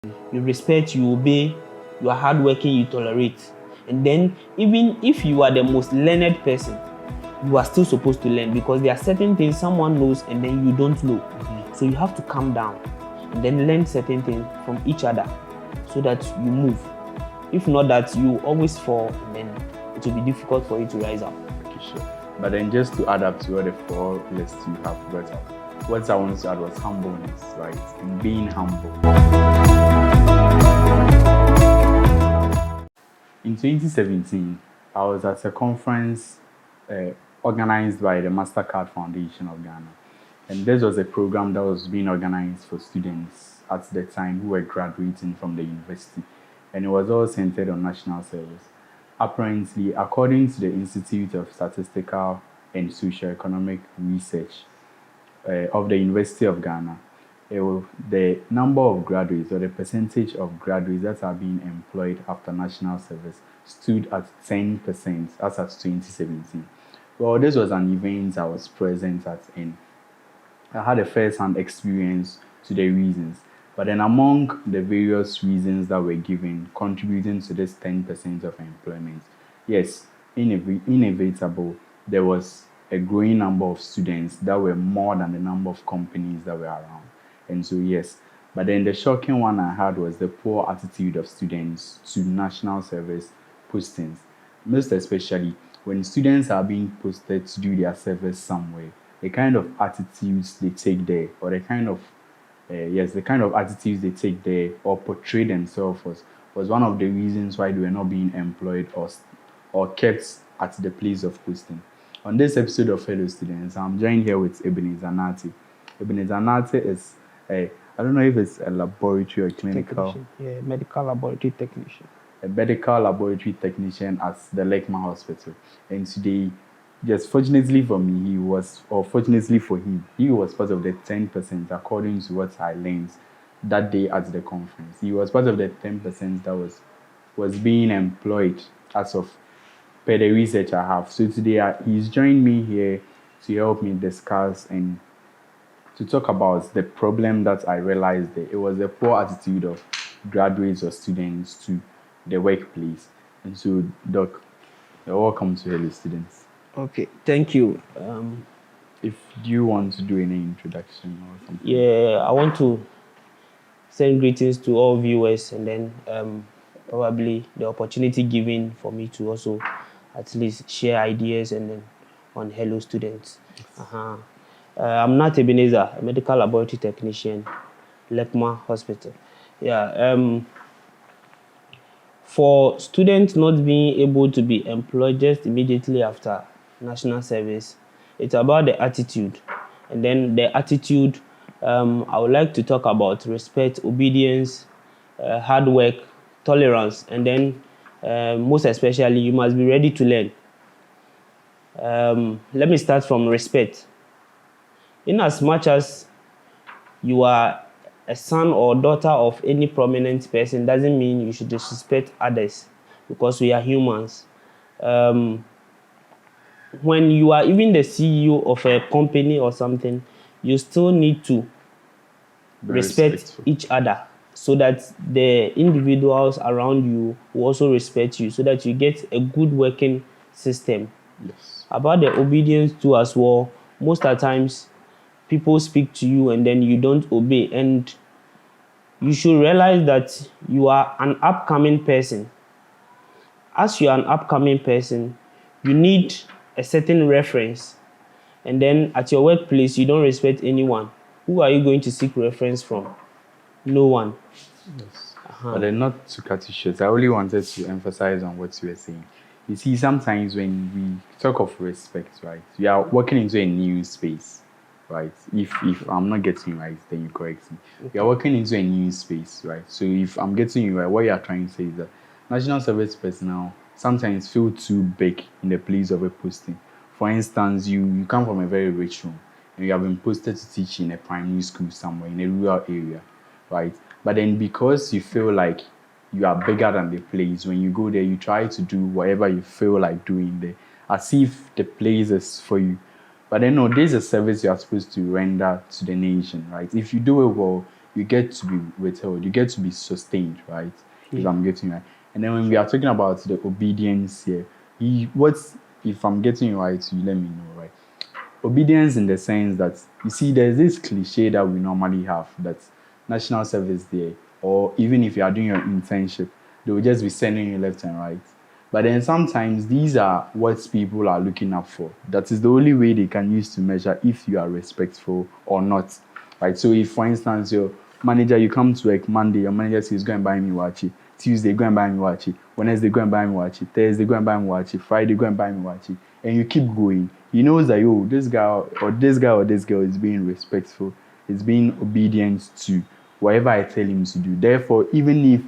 You respect, you obey, you are hardworking, you tolerate. And then even if you are the most learned person, you are still supposed to learn, because there are certain things someone knows and then you don't know. So you have to calm down and then learn certain things from each other so that you move. If not that, you always fall and then it will be difficult for you to rise up. Okay, sure. But then just to add up to all the 4 lists you have brought up, what I wanted to add was humbleness, right? And being humble. In 2017, I was at a conference organized by the MasterCard Foundation of Ghana. And this was a program that was being organized for students at the time who were graduating from the university. And it was all centered on national service. Apparently, according to the Institute of Statistical and Socioeconomic Research of the University of Ghana, the number of graduates or the percentage of graduates that are being employed after national service stood at 10% as at 2017. Well, this was an event I was present at, and I had a first-hand experience to the reasons. But then among the various reasons that were given contributing to this 10% of employment, yes, inevitable, there was a growing number of students that were more than the number of companies that were around. And so, yes. But then the shocking one I had was the poor attitude of students to national service postings. Most especially when students are being posted to do their service somewhere, the kind of attitudes they take there, or the kind of attitudes they take there or portray themselves was one of the reasons why they were not being employed or kept at the place of posting. On this episode of Fellow Students, I'm joined here with Ebenezer Nartey. Ebenezer Nartey is I don't know if it's a laboratory or clinical. Medical laboratory technician. A medical laboratory technician at the Lekma Hospital. And today, just fortunately for me, fortunately for him, he was part of the 10% according to what I learned that day at the conference. He was part of the 10% that was being employed as of per the research I have. So today he's joined me here to help me discuss and to talk about the problem that I realized that it was the poor attitude of graduates or students to the workplace. And so, Doc, you're welcome to Hello Students. Okay, thank you. If you want to do any introduction or something. Yeah, I want to send greetings to all viewers, and then probably the opportunity given for me to also at least share ideas and then on Hello Students. Yes. I'm not Ebenezer, a medical laboratory technician, Lekma Hospital. Yeah. For students not being able to be employed just immediately after national service, it's about the attitude. And then the attitude, I would like to talk about respect, obedience, hard work, tolerance, and then most especially, you must be ready to learn. Let me start from respect. In as much as you are a son or daughter of any prominent person, doesn't mean you should disrespect others, because we are humans. When you are even the CEO of a company or something, you still need to respect each other, so that the individuals around you will also respect you, so that you get a good working system. Yes. About the obedience too as well, most of the times people speak to you and then you don't obey, and you should realize that you are an upcoming person. As you are an upcoming person, you need a certain reference, and then at your workplace you don't respect anyone. Who are you going to seek reference from? No one. Yes. But then, not to cut you short, I only wanted to emphasize on what you were saying. You see, sometimes when we talk of respect, right, we are walking into a new space, right? If I'm not getting you right, then you correct me. Okay. We are walking into a new space, right? So if I'm getting you right, what you are trying to say is that national service personnel sometimes feel too big in the place of a posting. For instance, you come from a very rich home and you have been posted to teach in a primary school somewhere in a rural area, right? But then because you feel like you are bigger than the place, when you go there, you try to do whatever you feel like doing there, as if the place is for you. But then, no, there's a service you are supposed to render to the nation, right? If you do it well, you get to be withheld, you get to be sustained, right? If Yeah. I'm getting you right. And then when we are talking about the obedience here, what's if I'm getting you right, you let me know, right? Obedience in the sense that you see there's this cliche that we normally have that national service there, or even if you are doing your internship, they will just be sending you left and right. But then sometimes these are what people are looking up for. That is the only way they can use to measure if you are respectful or not. Right. So if for instance your manager, you come to work Monday, your manager says go and buy me wachi. Tuesday, go and buy me wachi. Wednesday, go and buy me wachi. Thursday, go and buy me wachi. Friday, go and buy me wachi. And you keep going. He knows that this guy or this guy or this girl is being respectful, is being obedient to whatever I tell him to do. Therefore, even if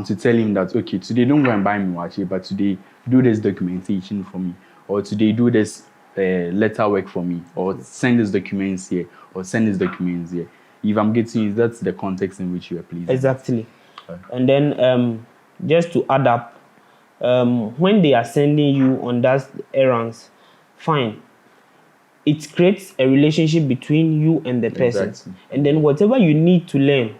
to tell him that okay, today don't go and buy me wachi, but today do this documentation for me, or today do this letter work for me, or send these documents here, or send these documents here. If I'm getting you, that's the context in which you are pleasing. Exactly. And then just to add up, when they are sending you on that errands, fine. It creates a relationship between you and the person. Exactly. And then whatever you need to learn,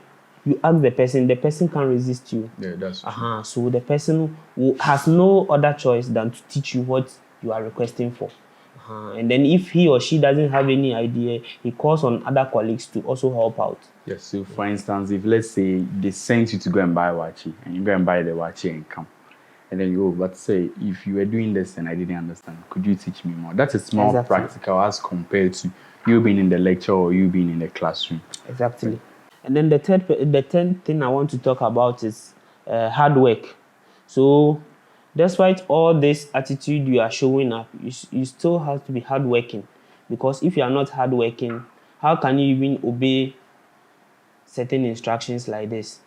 you ask the person can't resist you. Yeah, that's true. So the person has no other choice than to teach you what you are requesting for. And then if he or she doesn't have any idea, he calls on other colleagues to also help out. Yes, so for instance, if let's say they sent you to go and buy wachi, and you go and buy the wachi and come, and then you go, but say, if you were doing this and I didn't understand, could you teach me more? That is more Exactly. practical as compared to you being in the lecture or you being in the classroom. Exactly. And then the third thing I want to talk about is hard work. So despite all this attitude you are showing up, you still have to be hardworking, because if you are not hardworking, how can you even obey certain instructions like this?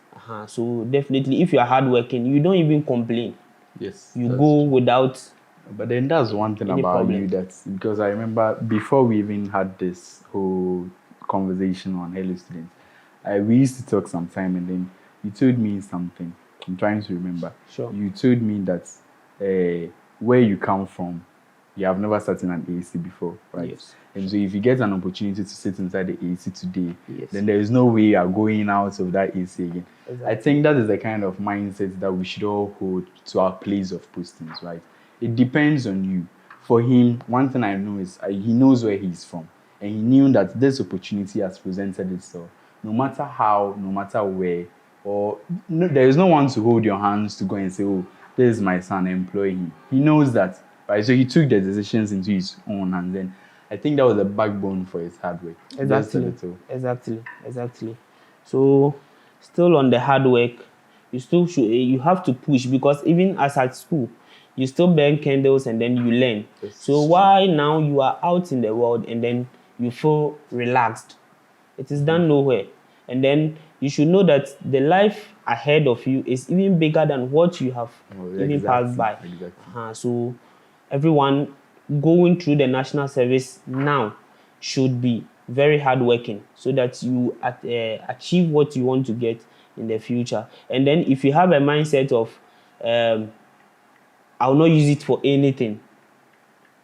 So definitely, if you are hardworking, you don't even complain. Yes. You go true. without. But then that's one thing Any about problem. you, that's because I remember before we even had this whole conversation on Hello Students, we used to talk sometime, and then you told me something. I'm trying to remember. Sure. You told me that where you come from, you have never sat in an AC before, right? Yes. And so if you get an opportunity to sit inside the AC today, Yes. then there is no way you are going out of that AC again. Exactly. I think that is the kind of mindset that we should all hold to our place of postings, right? It depends on you. For him, one thing I know is he knows where he's from, and he knew that this opportunity has presented itself. No matter how, no matter where, or no, there is no one to hold your hands to go and say, "Oh, this is my son, employ him." He knows that, right? So he took the decisions into his own hands, and I think that was the backbone for his hard work. Just a Exactly. little. Exactly. So, still on the hard work, you still should. You have to push, because even as at school, you still burn candles and then you learn. This So is why now you are out in the world and then you feel relaxed? It is done nowhere. And then you should know that the life ahead of you is even bigger than what you have even passed by. Exactly. So everyone going through the national service now should be very hardworking, so that you achieve what you want to get in the future. And then if you have a mindset of I will not use it for anything,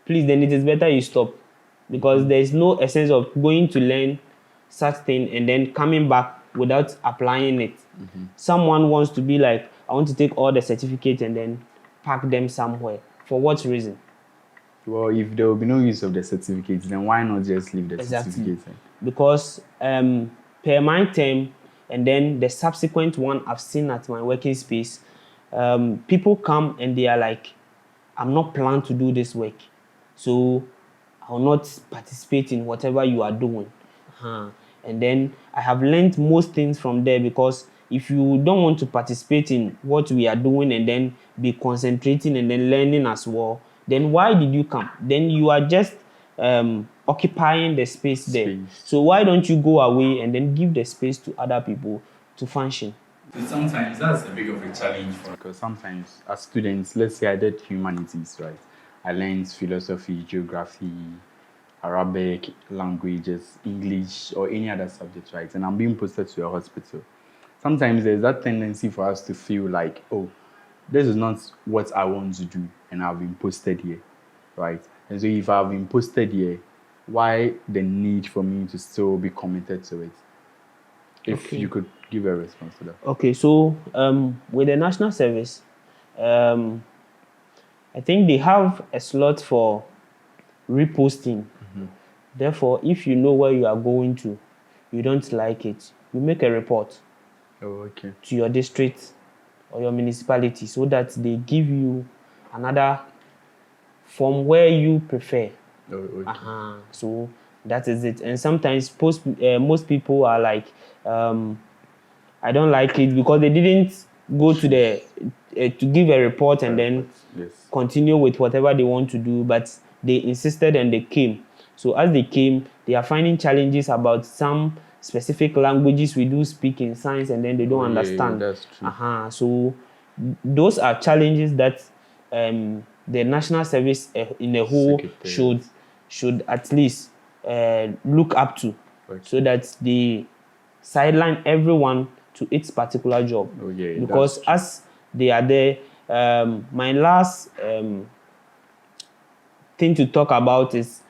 please, then it is better you stop, because there is no essence of going to learn such thing and then coming back without applying it. Someone wants to be like, I want to take all the certificates and then pack them somewhere. For what reason? Well, if there will be no use of the certificates, then why not just leave the certificates? Because per my term and then the subsequent one I've seen at my working space, people come and they are like, I'm not planned to do this work, so I will not participate in whatever you are doing. And then I have learned most things from there, because if you don't want to participate in what we are doing and then be concentrating and then learning as well, then why did you come? Then you are just occupying the space there. So why don't you go away and then give the space to other people to function? So sometimes that's a big of a challenge for us, because sometimes as students, let's say I did humanities, right? I learned philosophy, geography, Arabic, languages, English, or any other subject, right? And I'm being posted to a hospital. Sometimes there's that tendency for us to feel like, oh, this is not what I want to do, and I've been posted here, right? And so if I've been posted here, why the need for me to still be committed to it? If you could give a response to that. Okay, so with the national service, I think they have a slot for reposting. Therefore, if you know where you are going to, you don't like it, you make a report Okay. to your district or your municipality so that they give you another from where you prefer. Okay. So that is it. And sometimes most people are like, I don't like it because they didn't go to the to give a report and then continue with whatever they want to do, but they insisted and they came. So as they came, they are finding challenges about some specific languages we do speak in science, and then they don't understand. Yeah, that's true. So those are challenges that the national service in a whole should at least look up to, so that they sideline everyone to its particular job. Because as they are there, my last thing to talk about is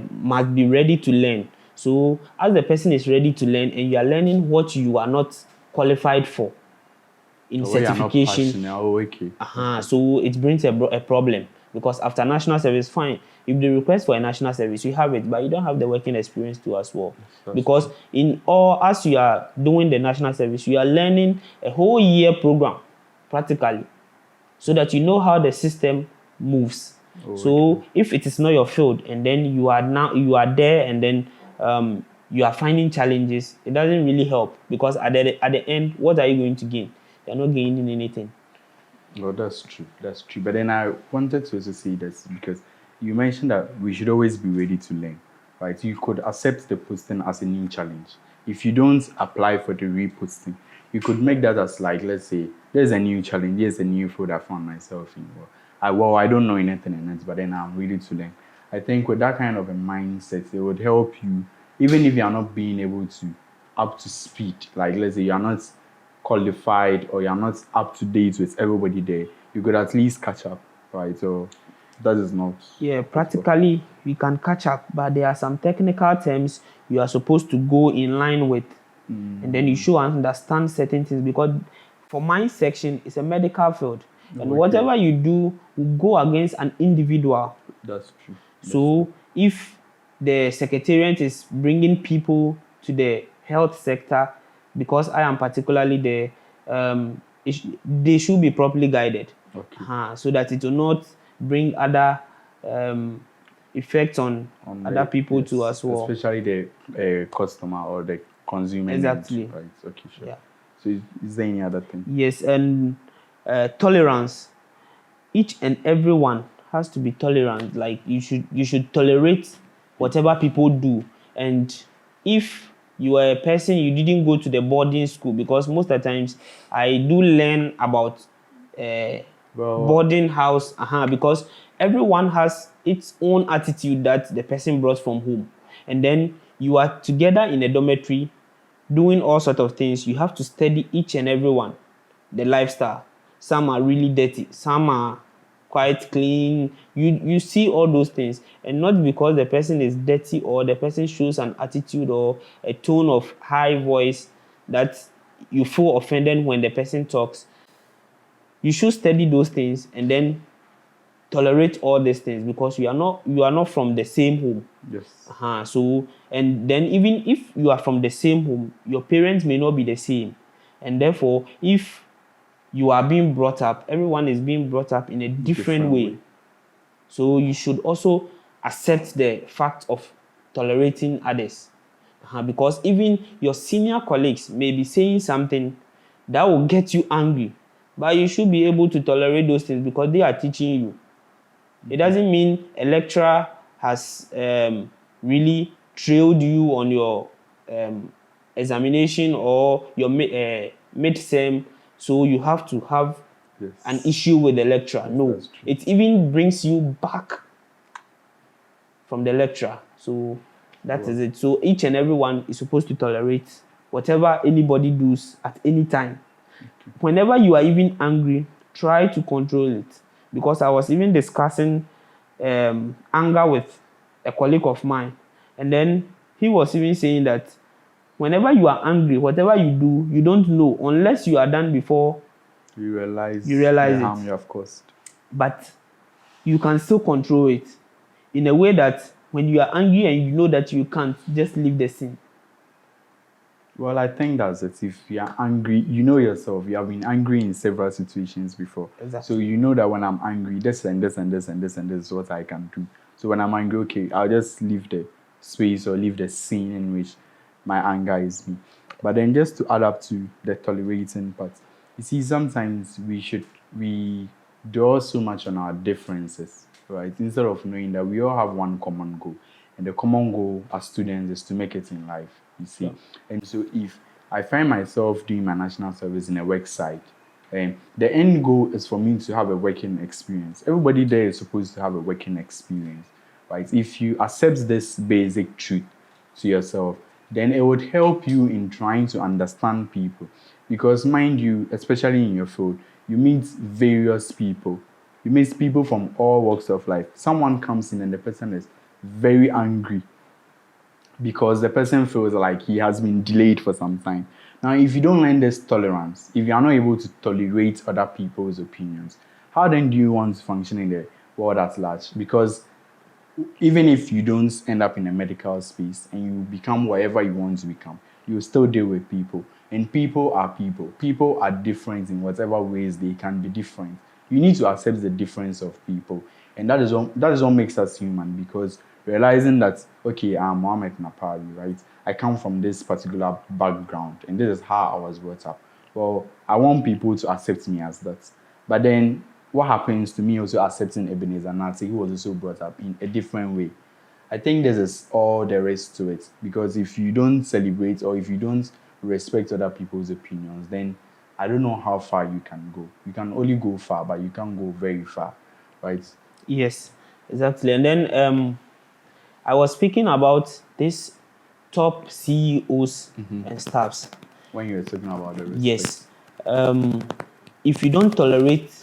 must be ready to learn. So as the person is ready to learn and you are learning what you are not qualified for in certification, so it brings a problem. Because after national service, fine, if they request for a national service, you have it, but you don't have the working experience too as well. Because as you are doing the national service, you are learning a whole year program practically, so that you know how the system moves. So if it is not your field and then you are there and then you are finding challenges, it doesn't really help, because at the end, what are you going to gain? You're not gaining anything. Well, that's true. That's true. But then I wanted to also say this, because you mentioned that we should always be ready to learn, right? You could accept the posting as a new challenge. If you don't apply for the reposting, you could make that as, like, let's say, there's a new challenge, there's a new field I found myself in. I don't know anything in it, but then I'm ready to learn. I think with that kind of a mindset, it would help you, even if you are not being able to up to speed. Like, let's say you are not qualified or you're not up to date with everybody there, you could at least catch up, right? So that is not... Yeah, practically we can catch up, but there are some technical terms you are supposed to go in line with, and then you should understand certain things, because for my section, it's a medical field, and whatever you do will go against an individual. That's true. So if the secretariat is bringing people to the health sector, because I am particularly there, they should be properly guided, so that it will not bring other effects on other people too as well. Especially the customer or the consumer. Exactly. Right. Okay, sure. Yeah. So is there any other thing? Yes, and tolerance. Each and everyone has to be tolerant. Like you should tolerate whatever people do. And if you are a person, you didn't go to the boarding school, because most of the times I do learn about boarding house, because everyone has its own attitude that the person brought from home, and then you are together in a dormitory doing all sorts of things. You have to study each and every one, the lifestyle. Some are really dirty, some are quite clean. You see all those things, and not because the person is dirty or the person shows an attitude or a tone of high voice that you feel offended when the person talks. You should study those things and then tolerate all these things, because you are not from the same home. Yes. So, and then even if you are from the same home, your parents may not be the same, and therefore if you are being brought up, everyone is being brought up in a different way. So you should also accept the fact of tolerating others, because even your senior colleagues may be saying something that will get you angry, but you should be able to tolerate those things because they are teaching you. It doesn't mean a lecturer has really trailed you on your examination or your midterm, so you have to have an issue with the lecturer. No, it even brings you back from the lecturer. So that is it. So each and everyone is supposed to tolerate whatever anybody does at any time. Whenever you are even angry, try to control it. Because I was even discussing anger with a colleague of mine, and then he was even saying that whenever you are angry, whatever you do, you don't know unless you are done before You realize the harm it. you have caused. But you can still control it in a way that when you are angry and you know that you can't, just leave the scene. Well, I think that's it. If you are angry, you know yourself. You have been angry in several situations before. Exactly. So you know that when I'm angry, this and this and this and this and this is what I can do. So when I'm angry, okay, I'll just leave the space or leave the scene in which my anger is me. But then just to add up to the tolerating part, you see, sometimes we dwell so much on our differences, right? Instead of knowing that we all have one common goal. And the common goal as students is to make it in life, you see. Yeah. And so if I find myself doing my national service in a work site, the end goal is for me to have a working experience. Everybody there is supposed to have a working experience, right? If you accept this basic truth to yourself, then it would help you in trying to understand people. Because mind you, especially in your field, you meet various people. You meet people from all walks of life. Someone comes in and the person is very angry because the person feels like he has been delayed for some time. Now, if you don't learn this tolerance, if you are not able to tolerate other people's opinions, how then do you want to function in the world at large? Because even if you don't end up in a medical space and you become whatever you want to become, you still deal with people. And people are people. People are different in whatever ways they can be different. You need to accept the difference of people. And that is what makes us human, because realizing that, okay, I'm Mohammed Napare, right? I come from this particular background and this is how I was brought up. Well, I want people to accept me as that. But then what happens to me also accepting Ebenezer Nartey, who was also brought up in a different way? I think this is all there is to it. Because if you don't celebrate or if you don't respect other people's opinions, then I don't know how far you can go. You can only go far, but you can't go very far, right? Yes, exactly. And then I was speaking about this top CEOs and staffs. When you're talking about the respect. Yes. If you don't tolerate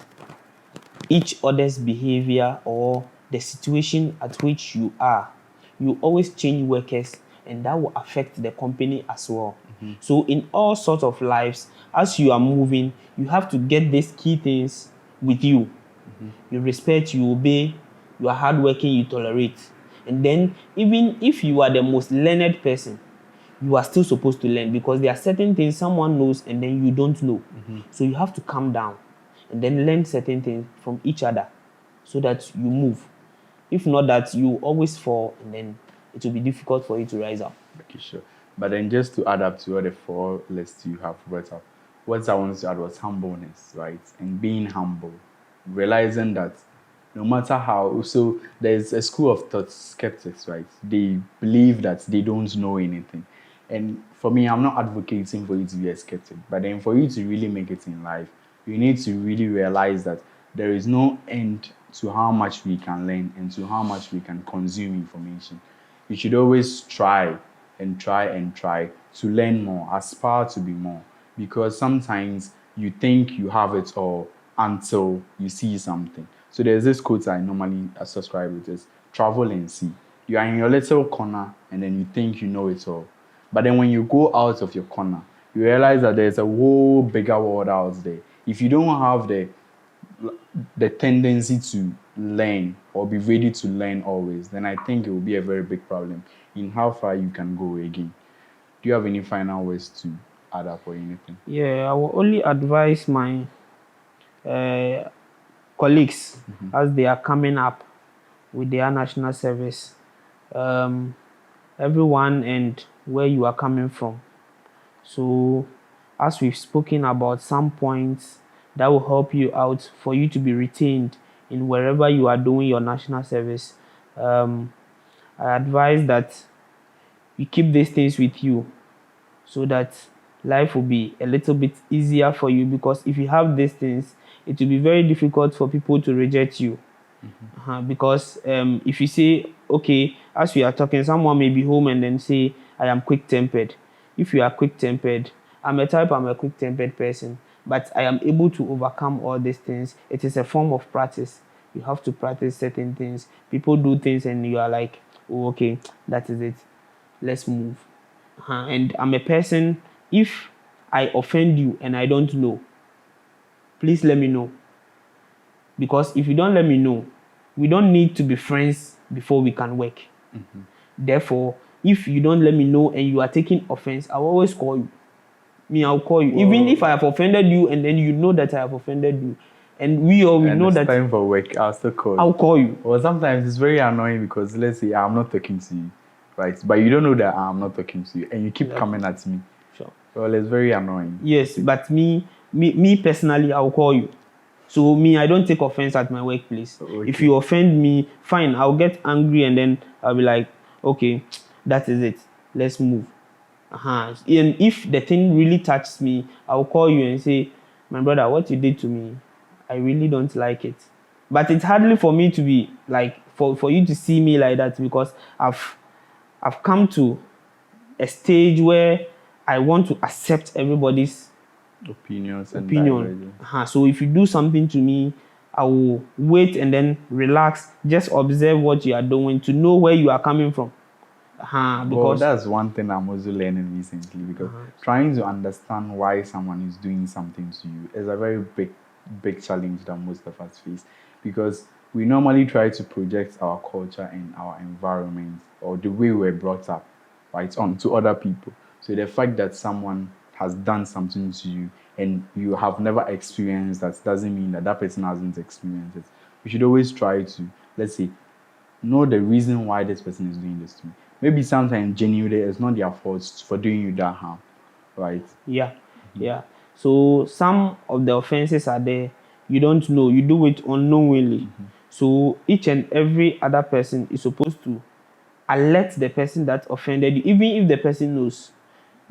each other's behavior or the situation at which you are, you always change workers, and that will affect the company as well. So in all sorts of lives, as you are moving, you have to get these key things with you. You respect, you obey, you are hardworking, you tolerate. And then even if you are the most learned person, you are still supposed to learn, because there are certain things someone knows and then you don't know. So you have to calm down and then learn certain things from each other so that you move. If not, that you always fall, and then it will be difficult for you to rise up. Okay, sure. But then just to add up to all the four lists you have brought up, what I wanted to add was humbleness, right? And being humble, realizing that no matter how, so there's a school of thought skeptics, right? They believe that they don't know anything. And for me, I'm not advocating for you to be a skeptic, but then for you to really make it in life, you need to really realize that there is no end to how much we can learn and to how much we can consume information. You should always try and try and try to learn more, aspire to be more, because sometimes you think you have it all until you see something. So there's this quote I normally subscribe with is travel and see. You are in your little corner and then you think you know it all. But then when you go out of your corner, you realize that there's a whole bigger world out there. If you don't have the tendency to learn or be ready to learn always, then I think it will be a very big problem in how far you can go again. Do you have any final words to add up or anything? Yeah, I will only advise my uh, colleagues as they are coming up with their national service. Um, Everyone and where you are coming from. So, as we've spoken about some points that will help you out for you to be retained in wherever you are doing your national service, I advise that you keep these things with you so that life will be a little bit easier for you, because if you have these things, it will be very difficult for people to reject you. Because if you say, okay, as we are talking, someone may be home and then say, I am quick tempered. If you are quick tempered, I'm a quick tempered person, but I am able to overcome all these things. It is a form of practice. You have to practice certain things. People do things and you are like, oh, okay, that is it. Let's move. And I'm a person, if I offend you and I don't know, please let me know. Because if you don't let me know, we don't need to be friends before we can work. Therefore, if you don't let me know and you are taking offense, I'll always call you. I'll call you. Well, even if I have offended you and then you know that I have offended you, and we know it's that time for work, I'll still call you. I'll call you. Well, sometimes it's very annoying because let's say I'm not talking to you, right? But you don't know that I'm not talking to you, and you keep coming at me. Sure. Well, it's very annoying. Yes, but me personally, I'll call you. So I don't take offense at my workplace. Okay. If you offend me, fine, I'll get angry and then I'll be like, okay, that is it. Let's move. And if the thing really touches me, I'll call you and say, my brother, what you did to me, I really don't like it. But it's hardly for me to be like, for you to see me like that, because I've come to a stage where I want to accept everybody's Opinion. So if you do something to me, I will wait and then relax, just observe what you are doing to know where you are coming from. Because that's one thing I'm also learning recently, because trying to understand why someone is doing something to you is a very big challenge that most of us face, because we normally try to project our culture and our environment or the way we're brought up, right, onto other people. So the fact that someone has done something to you and you have never experienced that doesn't mean that that person hasn't experienced it. We should always try to, let's say, know the reason why this person is doing this to me. Maybe sometimes genuinely it's not their fault for doing you that harm, right? Yeah. So some of the offenses are there. You don't know. You do it unknowingly. So each and every other person is supposed to alert the person that offended you, even if the person knows,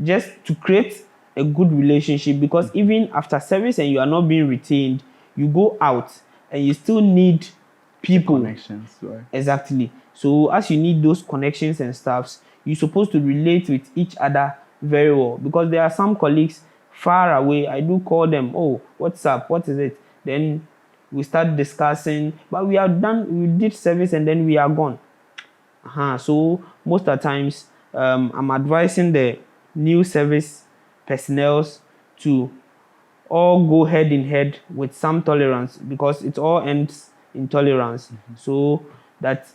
just to create a good relationship. Because even after service and you are not being retained, you go out and you still need people. Connections, right? Exactly. So as you need those connections and stuffs, you're supposed to relate with each other very well. Because there are some colleagues far away. I do call them, oh, what's up? What is it? Then we start discussing, but we are done, we did service and then we are gone. So most of the times, I'm advising the new service personnel to all go head in head with some tolerance, because it all ends in tolerance. So that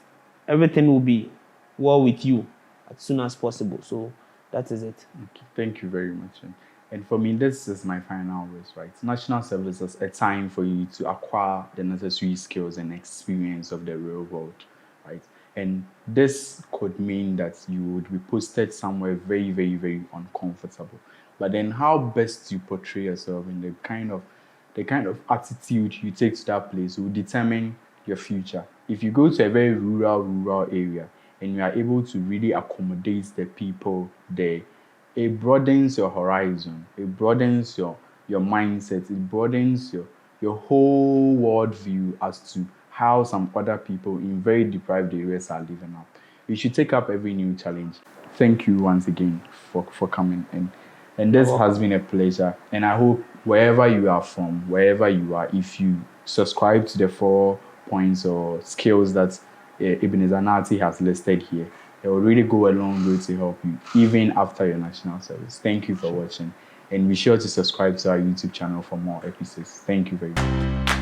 everything will be well with you as soon as possible. So that is it. Okay. Thank you very much. And for me, this is my final words, right? National service is a time for you to acquire the necessary skills and experience of the real world, right? And this could mean that you would be posted somewhere very, very, very uncomfortable. But then how best you portray yourself in the kind of attitude you take to that place will determine your future. If you go to a very rural area and you are able to really accommodate the people there, it broadens your horizon, it broadens your mindset, it broadens your whole world view as to how some other people in very deprived areas are living up. You should take up every new challenge. Thank you once again for coming in. And this has been a pleasure. And I hope wherever you are from, wherever you are, if you subscribe to the 4 points or skills that Ebenezer Nartey has listed here, it will really go a long way to help you, even after your national service. Thank you for watching. And be sure to subscribe to our YouTube channel for more episodes. Thank you very much.